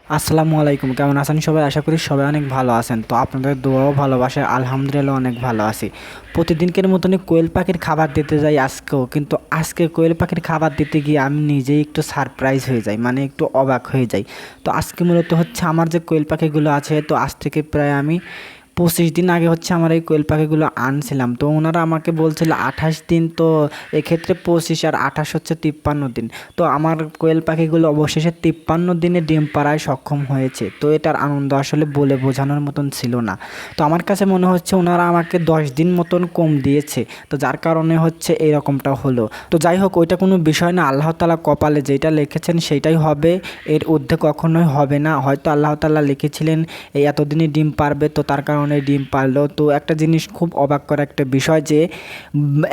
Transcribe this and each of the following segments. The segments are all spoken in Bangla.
আসসালামু আলাইকুম, কেমন আছেন সবাই? আশা করি সবাই অনেক ভালো আছেন। তো আপনাদের দোয়াও ভালোবাসায় আলহামদুলিল্লাহ অনেক ভালো আছি। প্রতিদিনকের মতনই কোয়েল পাখির খাবার দিতে যাই আজকেও, কিন্তু আজকে কোয়েল পাখির খাবার দিতে গিয়ে আমি নিজেই একটু সারপ্রাইজ হয়ে যাই, মানে একটু অবাক হয়ে যাই। তো আজকে মূলত হচ্ছে আমার যে কোয়েল পাখিগুলো আছে, তো আজ থেকে প্রায় আমি 25 দিন আগে হচ্ছে আমার এই কোয়েল পাখিগুলো আনছিলাম। তো ওনারা আমাকে বলছিল 28 দিন, তো এক্ষেত্রে 25 আর 28 হচ্ছে 53 দিন। তো আমার কোয়েল পাখিগুলো অবশেষে 53 দিনে ডিম পাড়ায় সক্ষম হয়েছে। তো এটার আনন্দ আসলে বলে বোঝানোর মতন ছিল না। তো আমার কাছে মনে হচ্ছে ওনারা আমাকে 10 দিন মতন কম দিয়েছে, তো যার কারণে হচ্ছে এরকমটা হলো। তো যাই হোক, ওইটা কোনো বিষয় না। আল্লাহ তাআলা কপালে যেটা লিখেছেন সেটাই হবে, এর ঊর্ধ্বে কখনোই হবে না। হয়তো আল্লাহ তাআলা লিখেছিলেন এই এতদিনই ডিম পারবে, তো তার কারণে ডিম পারলো। তো একটা জিনিস খুব অবাক করা একটা বিষয় যে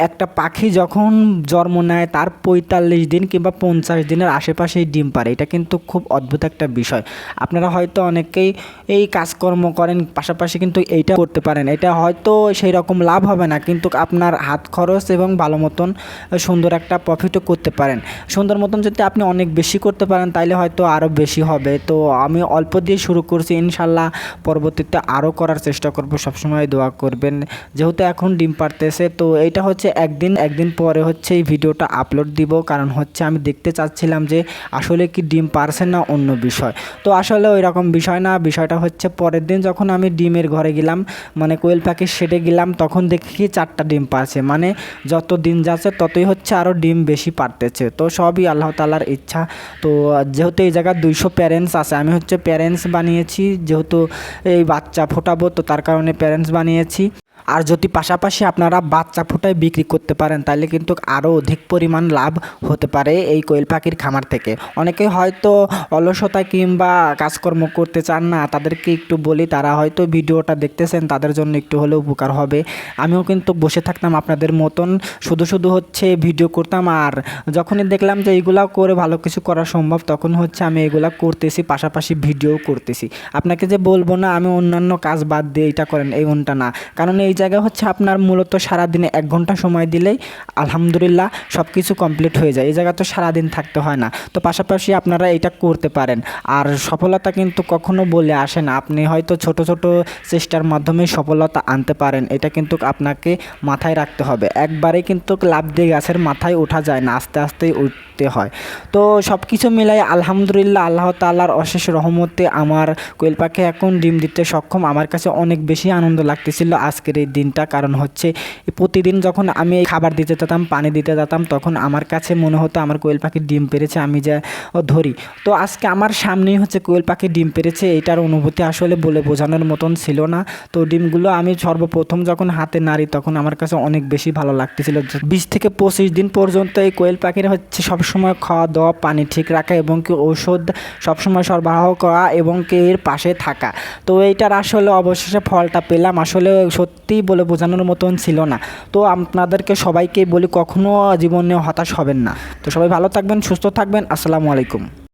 একটা পাখি যখন জন্ম নেয় তার 45 দিন কিংবা 50 দিনের আশেপাশেই ডিম পারে। এটা কিন্তু খুব অদ্ভুত একটা বিষয়। আপনারা হয়তো অনেকেই এই কাজকর্ম করেন, পাশাপাশি কিন্তু এইটা করতে পারেন। এটা হয়তো সেই রকম লাভ হবে না, কিন্তু আপনার হাত খরচ এবং ভালো মতন সুন্দর একটা প্রফিটও করতে পারেন। সুন্দর মতন যদি আপনি অনেক বেশি করতে পারেন তাইলে হয়তো আরও বেশি হবে। তো আমি অল্প দিয়ে শুরু করছি, ইনশাল্লাহ পরবর্তীতে আরও করার চেষ্টা করব। সবসময় দোয়া করবেন, যেহেতু এখন ডিম পারতেছে। তো এইটা হচ্ছে একদিন পরে হচ্ছে এই ভিডিওটা আপলোড দিব, কারণ হচ্ছে আমি দেখতে চাচ্ছিলাম যে আসলে কি ডিম পারছে না অন্য বিষয়। তো আসলে ওই রকম বিষয় না, বিষয়টা হচ্ছে পরের দিন যখন আমি ডিমের ঘরে গেলাম, মানে কোয়েল পাখির শেডে গেলাম, তখন দেখি 4টা ডিম পারছে। মানে যত দিন যাচ্ছে ততই হচ্ছে আরও ডিম বেশি পারতেছে। তো সবই আল্লাহ তাআলার ইচ্ছা। তো যেহেতু এই জায়গায় 200 প্যারেন্টস আছে, আমি হচ্ছে প্যারেন্টস বানিয়েছি, যেহেতু এই বাচ্চা ফোটাবো, তো তার কারণে প্যারেন্টস বানিয়েছি। আর যদি পাশাপাশি আপনারা বাচ্চা ফোটায় বিক্রি করতে পারেন তাহলে কিন্তু আরও অধিক পরিমাণ লাভ হতে পারে এই কোয়েল পাখির খামার থেকে। অনেকে হয়তো অলসতা কিংবা কাজকর্ম করতে চান না, তাদেরকে একটু বলি, তারা হয়তো ভিডিওটা দেখতেছেন, তাদের জন্য একটু হলেও উপকার হবে। আমিও কিন্তু বসে থাকতাম আপনাদের মতন, শুধু হচ্ছে ভিডিও করতাম। আর যখনই দেখলাম যে এইগুলা করে ভালো কিছু করা সম্ভব, তখন হচ্ছে আমি এগুলা করতেছি, পাশাপাশি ভিডিও করতেছি। আপনাকে যে বলবো না আমি অন্যান্য কাজ বাদ দিয়ে এটা করেন, এমনটা না। কারণ এই জায়গায় হচ্ছে আপনার মূলত সারাদিনে 1 ঘন্টা সময় দিলেই আলহামদুলিল্লাহ সব কিছু কমপ্লিট হয়ে যায়। এই জায়গা তো সারাদিন থাকতে হয় না। তো পাশাপাশি আপনারা এটা করতে পারেন। আর সফলতা কিন্তু কখনো বলে আসে না। আপনি হয়তো ছোট চেষ্টার মাধ্যমে সফলতা আনতে পারেন, এটা কিন্তু আপনাকে মাথায় রাখতে হবে। একবারে কিন্তু লাফ দিয়ে গাছের মাথায় ওঠা যায় না, আস্তে আস্তেই উঠতে হয়। তো সব কিছু মিলাই আলহামদুলিল্লাহ আল্লাহ তাআলার অশেষ রহমতে আমার কোয়েল পাখি এখন ডিম দিতে সক্ষম। আমার কাছে অনেক বেশি আনন্দ লাগতেছিল আজকের এই দিনটা, কারণ হচ্ছে প্রতিদিন যখন আমি এই খাবার দিতে যেতাম, পানি দিতে যেতাম, তখন আমার কাছে মনে হতো আমার কোয়েল পাখি ডিম পেড়েছে, আমি যা ধরি। তো আজকে আমার সামনেই হচ্ছে কোয়েল পাখি ডিম পেড়েছে, এইটার অনুভূতি আসলে বলে বোঝানোর মতন ছিল না। তো ডিমগুলো আমি সর্বপ্রথম যখন হাতে নাড়ি তখন আমার কাছে অনেক বেশি ভালো লাগতেছিল। 20 থেকে 25 দিন পর্যন্ত এই কোয়েল পাখির হচ্ছে সবসময় খাওয়া দাওয়া, পানি ঠিক রাখা এবং কি ঔষধ সবসময় সরবরাহ করা এবং কি এর পাশে থাকা। তো এইটার আসলে অবশেষে ফলটা পেলাম। আসলে সত্যিই বলে বোঝানোর মতন ছিল না। তো আপনাদেরকে সবাইকেই বলি, কখনো জীবনে হতাশ হবেন না। তো সবাই ভালো থাকবেন, সুস্থ থাকবেন। আসসালামু আলাইকুম।